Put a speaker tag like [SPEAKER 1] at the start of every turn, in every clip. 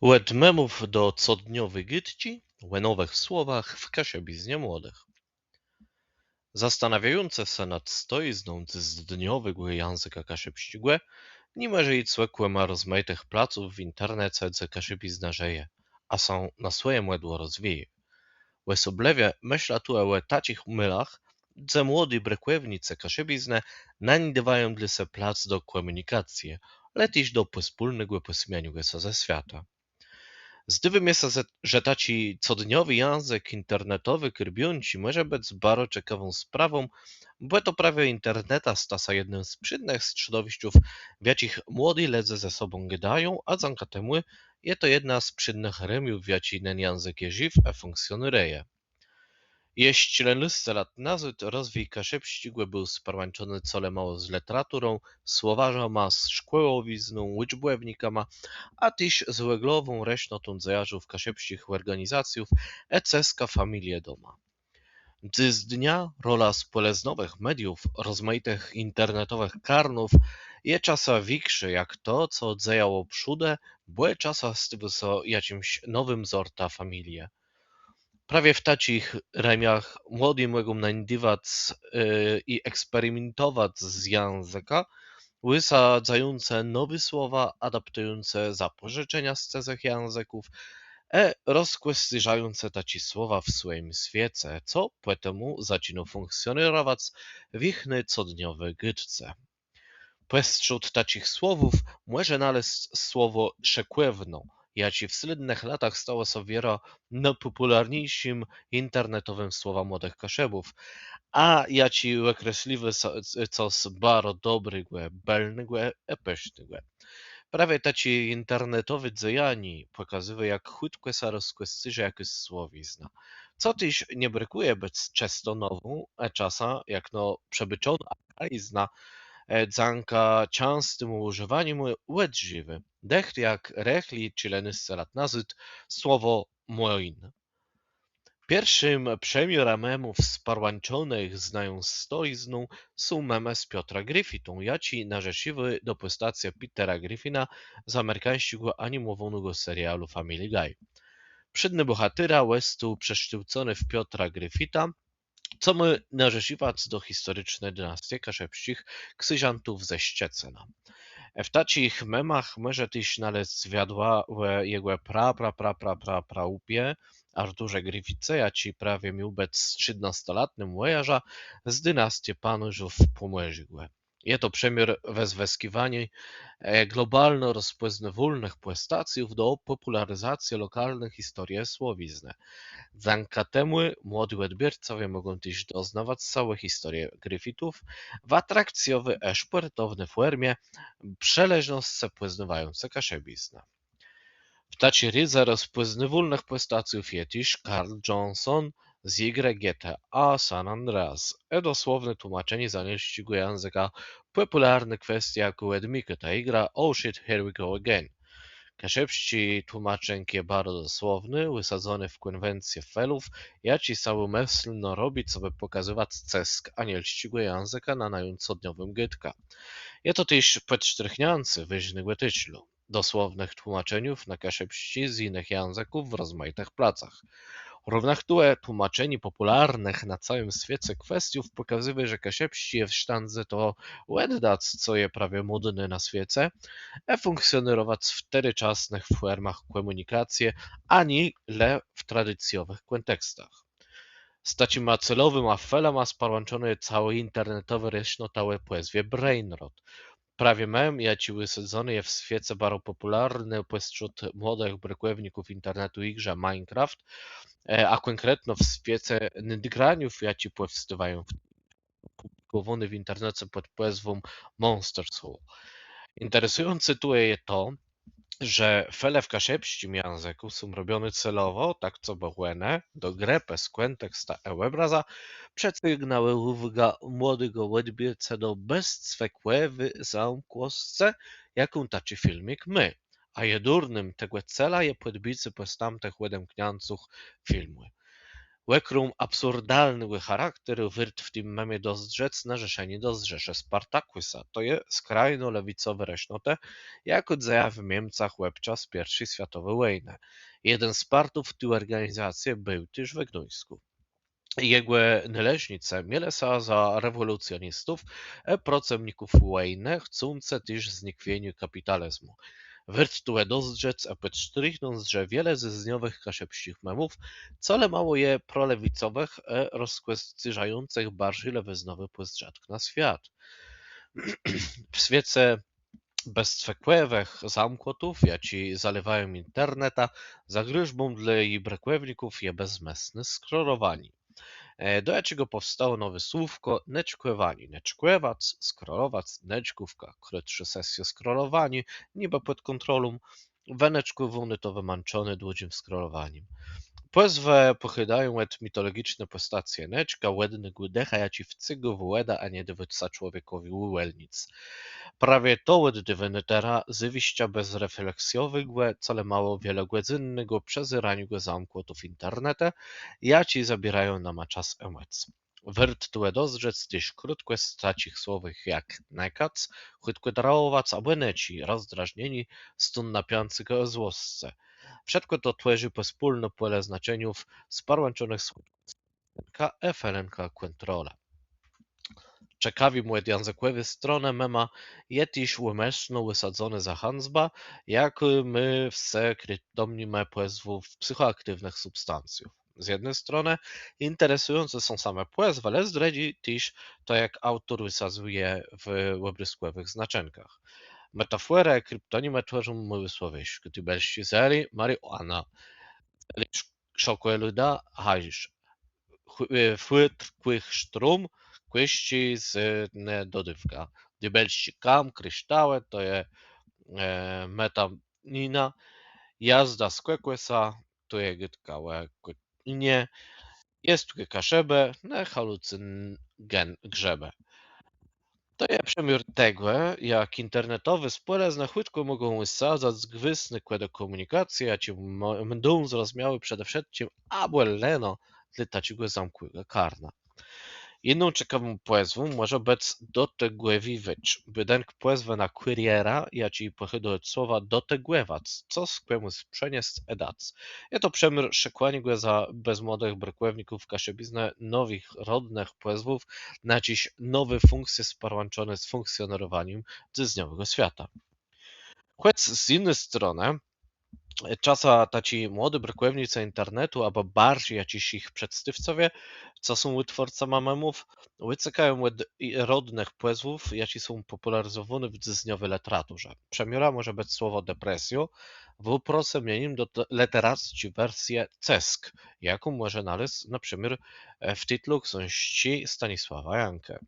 [SPEAKER 1] Łet memów do codniowych gytci, łenowych słowach w kasiebiznie młodych. Zastanawiające se nad stoizną z dniowego języka kasiebścigłe, nie może i cłekłe ma rozmaitych placów w internecie, ze kasiebizna żyje, a są na swoje młodło rozwije. Łesoblewie myśla tu o tacich mylach, że młody brekłewnice kasiebizne nań dla se plac do komunikacji, letiś do pospólnego posmianiu się ze świata. Zdywym jest, że taci codniowy język internetowy krbiunci może być bardzo ciekawą sprawą, bo to prawie interneta stasa jednym z przydnych środowisków, w jakich młodzi ledze ze sobą gadają, a zanka temu jest to jedna z przydnych remiów, w jakich ten język je żyw a funkcjonuje. Jeść lenistce lat nazyd rozwój kaszepścigły był sparłańczony cole mało z literaturą, słowarzama, z szkołowizną, liczbownikama, a tyś z łeglową resznotą zajarzów kaszepścich organizacjów eceska familie doma. Z dnia rola spoleznowych mediów, rozmaitych internetowych karnów je czasa większe jak to, co odzejało przódę, bo je czasa z tym so jakimś nowym zorta familie. Prawie w tacich remiach młodzi mogą nańdywać i eksperymentować z języka, wysadzające nowe słowa, adaptujące zapożyczenia z cezech języków, rozkwestyżające taci słowa w swoim świecie, co potem zaczyna funkcjonować w ich codniowej gytce. Pośród tacich słowów może naleźć słowo szekłewno, jacie w slydnych latach stało się wiera najpopularniejszym internetowym słowa młodych kaszebów, a jaci określiwy coś bardzo dobrego, belnego i pysznego. Prawie taci internetowi dzejani pokazywa, jak chutko się rozkwestyże jakieś słowizna. Co tyś nie brakuje być często nową, a czasa jak no przebyczona, a zna dzanka częstym używaniem łedżywy. Decht jak rechli czy lenysce lat nazyd słowo moin. Pierwszym przemiorem memów sparłańczonych znają stoizną są memy z Piotra Griffitą, jaci narzesiwy do postaci Petera Griffina z amerykańskiego animowanego serialu Family Guy. Przedny bohatera Westu przeszczęcony w Piotra Griffita, co my narzesiwać do historycznej dynastii kaszepścich ksyżantów ze Szczecina. W tacich memach może tyś naleźć zwiadła jego praupie Arturze Gryfice, jaci prawie miał być 13-latnym łojarza z dynastii panużów pomierzigłe. Je to przemiar wezweskiwania globalno rozpoznawalnych postacjów do popularyzacji lokalnych historii słowizny. Dzięki temu młodzi odbiorcowie mogą też doznawać całej historii Griffithów w atrakcjowej i sportownej formie, przeleżności poznawające kaszebizna. W tacie rydze rozpoznawalnych postacjów jest też Carl Johnson z gry GTA San Andreas, dosłowne tłumaczenie z angielskiego języka popularne kwestie jak Edmika ta igra Oh shit, here we go again. Kaszebści tłumaczenk je bardzo dosłowny, wysadzony w konwencję felów, jaci całomyślno robi, co by pokazywać cesk anielskiego języka na najcodniowym gytka. Je to też podsztrychniający wyżny gotyczlu, dosłownych tłumaczeniów na kaszebści z innych języków w rozmaitych placach. Równocześnie tłumaczenie popularnych na całym świecie kwestiów pokazuje, że kaszebści je w sztandze to oddać, co je prawie modne na świecie, funkcjonować w teraźniejszych formach komunikacji, ani le w tradycjowych kontekstach. Z takim celowym afelem a sparłączony cały internetowy resznotały poezwie Brainrot. Prawie mem, jaci wysadzony je w świecie bardzo popularny pośród młodych brekłewników internetu i grze Minecraft, a konkretno w świecie nadgraniów, jaci powstawają publikowane w internecie pod pozwą Monsters Hall. Interesujące tu jest to, że fele w kaszepścim języku są robione celowo, tak co bohłene, do gry bez konteksta e-obraza, przesygnały uwaga młodego odbiorcy do bezcwekłewy zamkłosce, jaką taczy filmik my, a jedurnym tego cela je podbicy po stamtych wedemknianców filmu. Łekrum absurdalny charakter wyrt w tym memie dostrzec narzeszenie dozdrzesze Spartakusa. To je skrajno lewicowe rešnote, jako dzeja w Niemcach łebczas I światowej wojny. Jeden z partów tu organizację był też we Gdańsku. Jego należnice miele sa za rewolucjonistów, procemników wojny, chcące też znikwieniu kapitalizmu. Wyrt tu dostrzec, a podstrichnąć, że wiele ze zniowych kaszepścich memów wcale mało je prolewicowych, rozkwescyżających bardziej lewyznowy pozdrzadk na świat. W świecie bezcwekłewych zamkłotów, jaci zalewają interneta, za gryżbą dla jej brakłewników je bezmesne skrolowani. Do jakiego powstało nowe słówko neczkłewani. Neczkłewac, skrolowac, neczkówka, krótsze sesje skrolowani, niby pod kontrolą, weneczkływony to wymanczony dłuższym skrolowaniem. Pozwę pochydają et mitologiczne postacje neczka, łedny gudecha, jaci w cygu łeda, a nie dywca człowiekowi ułelnic. Prawie to łed dywynetera zywiścia bezrefleksjowych, cale mało wielogłedzynnego przezyraniu go zamkłotów internete, jaci zabierają nama czas emec. Wyrt tue dostrzec tyś krótkie stacich słowych jak nekac, chwytko drałowac, albo neci, rozdrażnieni, stun napiący go o złosce. Všetko to tleży pospólno pole znaczeniów sparłączonych słówka efelenka kontrola. Ciekawi mu językowe stronę mema je też umeszczno wysadzone za Hansba, jak my wse kryptomnimy płezwów psychoaktywnych substancjów. Z jednej strony interesujące są same płezwy, ale zdradzi też to, jak autor wysadzuje w obryskowych znaczenkach. Metaforę kryptonimy tworzą umysłowieć, gdy belści zeli marihuana, szokueluda hajsz, fłytr sztrum, kłyści z dodywka. Dybelści kam, kryształe, to je metamina, jazda z kwekłesa, to je gytkałe nie, jest tu kaszebe, ne halucygen grzebe. To je przemiar tego, jak internetowe spole na chwytku mogą wysadzać zgwysny do komunikacji, a ci mdą zrozumiały przede wszystkim albo leno dla takiego zamkłego karna. Jedną ciekawą płezwą może być dotegłewiwicz, bydenk płezwę na kuriera, jaci pochodzą od słowa dotegłewac, co skłemu sprzeniest edac. Je to przemyr szekłanie go za bezmłodych brakłewników kaszebizne nowych rodnych płezwów na dziś nowe funkcje sparłączone z funkcjonowaniem dzyzniowego świata. Choć z innej strony, czasa taci młody brakłewnicy internetu, albo bardziej jaciś ich przedstawcowie, co są wytwórcami memów, wycykają od rodnych płezwów, jaci są popularyzowane w dzyzniowej literaturze. Przemiora może być słowo depresjo, w uproszczeniu do literacji wersję cesk, jaką może naleźć na przykład w tytlu książki Stanisława Jankę.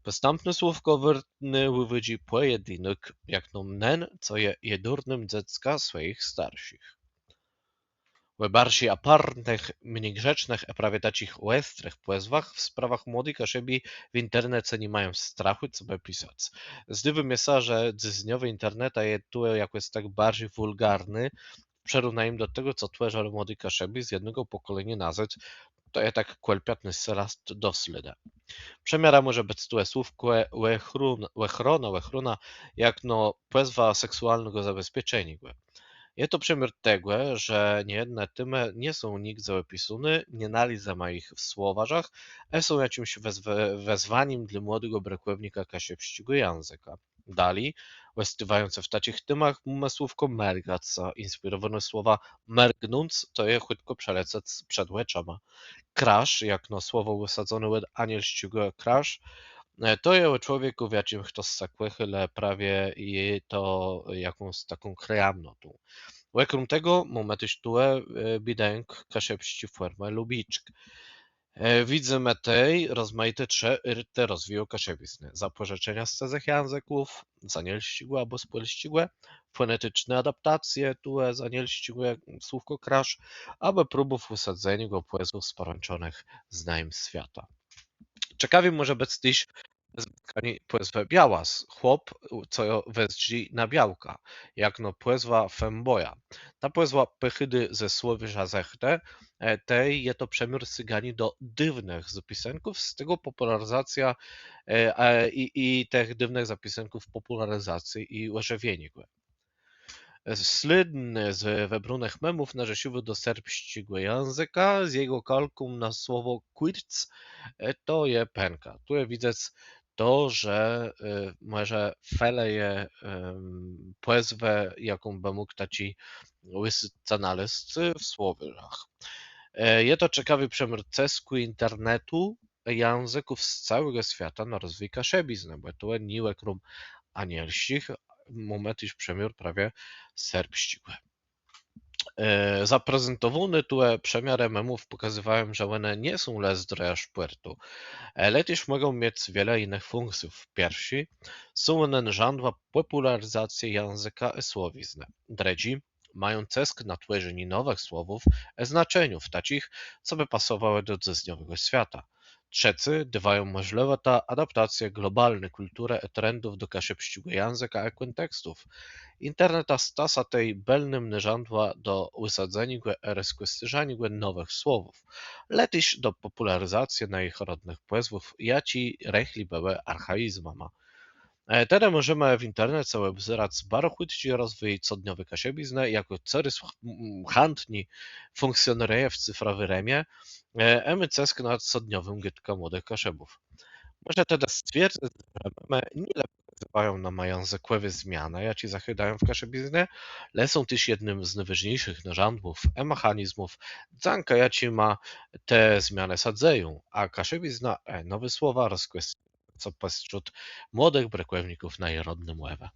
[SPEAKER 1] Postępne słówko wyrtny wywodzi pojedynek, jak no mnen, co je jedurnym dziecka swoich starszych. We bardziej apartnych, mniej grzecznych, a prawie takich łestrych płezwach w sprawach młodych kaszebi w internecie nie mają strachu, co by pisać. Zdywym jest, że dzyzniowy interneta je tu jakoś tak bardziej wulgarny, w porównaniu do tego, co tworzy młody kaszebi z jednego pokolenia nazwać, to je tak kłelpiatny serast dosleda. Przemiara może być tu słówko łechrona, jak no płezwa seksualnego zabezpieczenia. Je to przemiar tego, że niejedne tymy nie są nikt zapisane, nie naliza ma ich w słowarzach, a są jakimś wezwaniem dla młodego brakłewnika kasiepściego języka. Dalej, westywające w takich tymach, mamy słówko mergac, inspirowane słowa mergnąc, to je chwytko przelecać przed łeczama. Crash, jak no słowo wysadzone od anielściego crash, to je człowieku w jakim kto z sakłechy, prawie i to jakąś taką kreamnotą. Łekrum tego momentyś tue bidenk kaszepści formę lubiczk. Widzę metej rozmaite irte rozwiją kaszebizny. Zapożyczenia z cezech języków, zanielścigłe albo spolścigłe, fonetyczne adaptacje tue zanielścigłe słówko crash, aby próbów wysadzenia go płezów sporączonych znajem świata. Ciekawie może być też Zbytkani płezve białas, chłop, co wezdzi na białka, jak no płezwa femboja. Ta płezwa pychydy ze słowia zechte, tej je to przemiór cygani do dywnych zapisenków, z tego popularyzacja i tych dywnych zapisenków popularyzacji i ożywienie. Slydny z wybrunych memów narzesiły do serbskiego języka, z jego kalkum na słowo quirc, to je pęka. Tu je widzę to, że może feleje płezwę, jaką by mógł taci łysy w słowach. Je to ciekawy przemysł cesku internetu, języków z całego świata na rozwój kaszebizny, bo to niłe krum anielskich, moment iż przemiar prawie serbścigły. Zaprezentowane tu przemiary memów pokazywałem, że one nie są lezdre aż puertu, ale też mogą mieć wiele innych funkcji. Pierwsi są one narzędzia popularyzacji języka i słowizny. Dredzi mają cesk na tworzenie nowych słowów i znaczeniów, takich, co by pasowały do dźwiękowego świata. Trzeci dawają możliwe ta adaptacja globalnej kultury i trendów do kaszepściego języka i kontekstów. Interneta stasa tej belnym narzędzia do wysadzenia i rozkwystyżania nowych słowów, letyś do popularyzacji na ich rodnych płezwów, jaci rechli były archaizmama. Teraz możemy w internecie obzerać bardzo szybki rozwój codniowy kasiebizny, jako coraz chętni funkcjonuje w cyfrowej remie, a my cesk nad codniowym gytka młodych kaszebów. Można teraz stwierdzić, że memy nie wpływają na mające zmiany, jakie zachydają w kaszebiznie, ale są też jednym z najważniejszych narzędów i mechanizmów, dzięki jakim ma te zmiany sadzeją, a kaszebizna nowe słowa rozkwestuje co pośród młodych brekwewników na jej rodnym łewe.